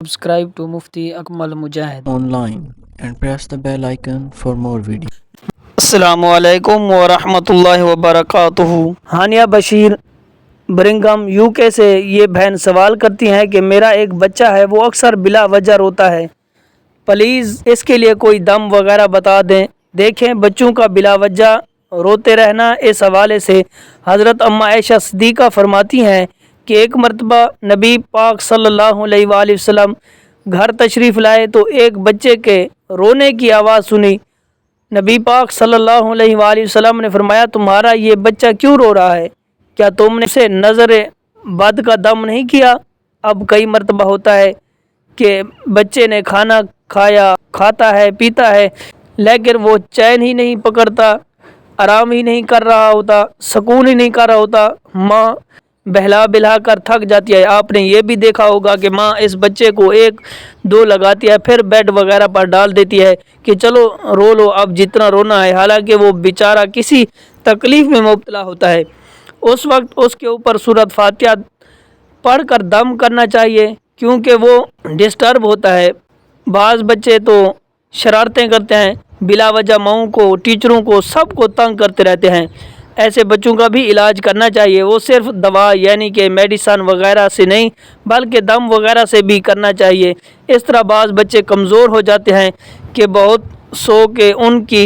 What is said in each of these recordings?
Subscribe to Mufti Akmal Mujahid online and press the bell icon for more videos. अस्सलामुअलैकुम वरहमतुल्लाहि वबरकातुहू। हानिया Bashir ब्रिंघम UK से ये बहन सवाल करती हैं कि मेरा एक बच्चा है, वो अक्सर बिला वजह रोता है, प्लीज़ इसके लिए कोई दम वगैरह बता दें। देखें, बच्चों का बिला वजह रोते रहना, इस हवाले से हज़रत अम्मा आयशा सिद्दीक़ा फरमाती हैं कि एक मरतबा नबी पाक सल्लल्लाहु अलैहि वसल्लम घर तशरीफ़ लाए तो एक बच्चे के रोने की आवाज़ सुनी। नबी पाक सल्लल्लाहु अलैहि वसल्लम ने फरमाया, तुम्हारा ये बच्चा क्यों रो रहा है? क्या तुमने उसे नज़र बद का दम नहीं किया? अब कई मरतबा होता है कि बच्चे ने खाना खाया, खाता है, पीता है, लेकिन वो चैन ही नहीं पकड़ता, आराम ही नहीं कर रहा होता, सुकून ही नहीं कर रहा होता। माँ बहला बिला कर थक जाती है। आपने ये भी देखा होगा कि माँ इस बच्चे को एक दो लगाती है, फिर बेड वगैरह पर डाल देती है कि चलो रो लो, अब जितना रोना है, हालांकि वो बेचारा किसी तकलीफ़ में मुब्तला होता है। उस वक्त उसके ऊपर सूरत फातिहा पढ़ कर दम करना चाहिए, क्योंकि वो डिस्टर्ब होता है। बाज़ बच्चे तो शरारतें करते हैं, बिला वजह माओं को, टीचरों को, सबको तंग करते रहते हैं। ऐसे बच्चों का भी इलाज करना चाहिए। वो सिर्फ दवा यानी कि मेडिसन वगैरह से नहीं, बल्कि दम वगैरह से भी करना चाहिए। इस तरह बाज़ बच्चे कमज़ोर हो जाते हैं कि बहुत सो के उनकी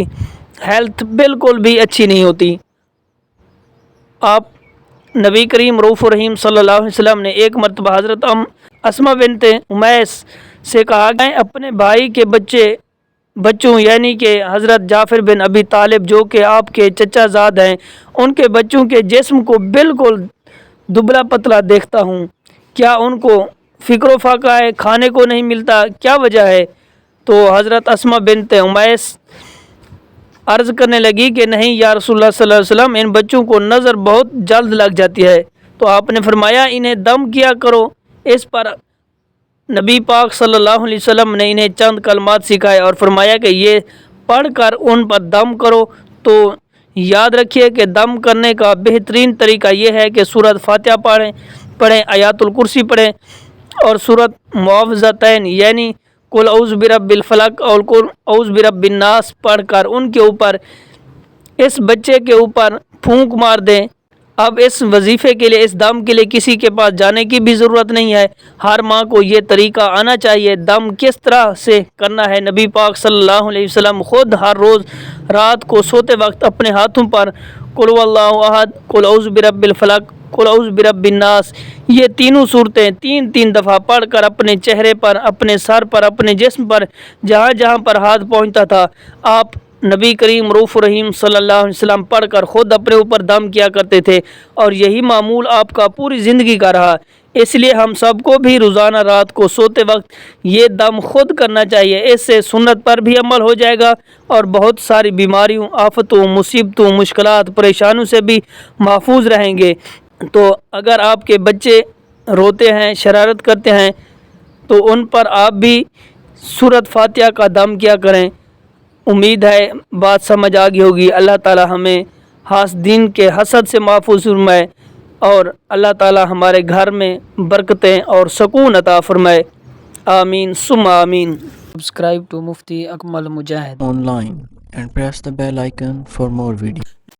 हेल्थ बिल्कुल भी अच्छी नहीं होती। आप नबी करीम रऊफ़ुर रहीम सल्लल्लाहु अलैहि वसल्लम ने एक मरतबा हज़रत अस्मा बिन्त उमैस से कहा कि अपने भाई के बच्चों यानी कि हज़रत जाफ़र बिन अबी तालिब जो कि आपके चचा ज़ाद हैं, उनके बच्चों के जिस्म को बिल्कुल दुबला पतला देखता हूँ। क्या उनको फ़िक्र फाका है, खाने को नहीं मिलता, क्या वजह है? तो हज़रत अस्मा बिन्त उमैस अर्ज़ करने लगी कि नहीं या रसूलुल्लाह सल्लल्लाहु अलैहि वसल्लम, इन बच्चों को नज़र बहुत जल्द लग जाती है। तो आपने फरमाया इन्हें दम किया करो। इस पर नबी पाक सल्लल्लाहु अलैहि वसल्लम ने इन्हें चंद कलमात सिखाए और फरमाया कि ये पढ़ कर उन पर दम करो। तो याद रखिए कि दम करने का बेहतरीन तरीका ये है कि सूरत फातिहा पढ़ें, आयातुल कुर्सी पढ़ें और सूरत मुआवज़तैन यानी कुल औज़ु बिरब्बिल फलक और कुल औज़ु बिरब्बिन नास पढ़ कर उनके ऊपर, इस बच्चे के ऊपर फूंक मार दें। अब इस वजीफ़े के लिए, इस दम के लिए किसी के पास जाने की भी ज़रूरत नहीं है। हर माँ को ये तरीका आना चाहिए। दम किस तरह से करना है, नबी पाक सल्लल्लाहु अलैहि वसल्लम ख़ुद हर रोज़ रात को सोते वक्त अपने हाथों पर कुल हुवल्लाहु अहद, कुल औज़ु बिरब्बिल फलक, कुल औज़ु बिरब्बिन नास, ये तीनों सूरतें तीन तीन दफ़ा पढ़ कर अपने चेहरे पर, अपने सर पर, अपने जिस्म पर, जहाँ जहाँ पर हाथ पहुँचता था, आप नबी करीम रऊफ़ुर रहीम सल्लल्लाहु अलैहि वसल्लम पढ़ कर ख़ुद अपने ऊपर दम किया करते थे और यही मामूल आपका पूरी ज़िंदगी का रहा। इसलिए हम सबको भी रोज़ाना रात को सोते वक्त ये दम खुद करना चाहिए। इससे सुन्नत पर भी अमल हो जाएगा और बहुत सारी बीमारियों, आफतों, मुसीबतों, मुश्किलात, परेशानियों से भी महफूज रहेंगे। तो अगर आपके बच्चे रोते हैं, शरारत करते हैं, तो उन पर आप भी सूरत फातिहा का दम किया करें। उम्मीद है बात समझ आ गई होगी। अल्लाह ताला हमें हासदीन के हसद से महफूज फरमाए और अल्लाह ताला हमारे घर में बरकतें और सुकून अता फरमाए। आमीन सुम्मा आमीन। Subscribe to Mufti Akmal Mujahid Online and press the bell icon for more videos.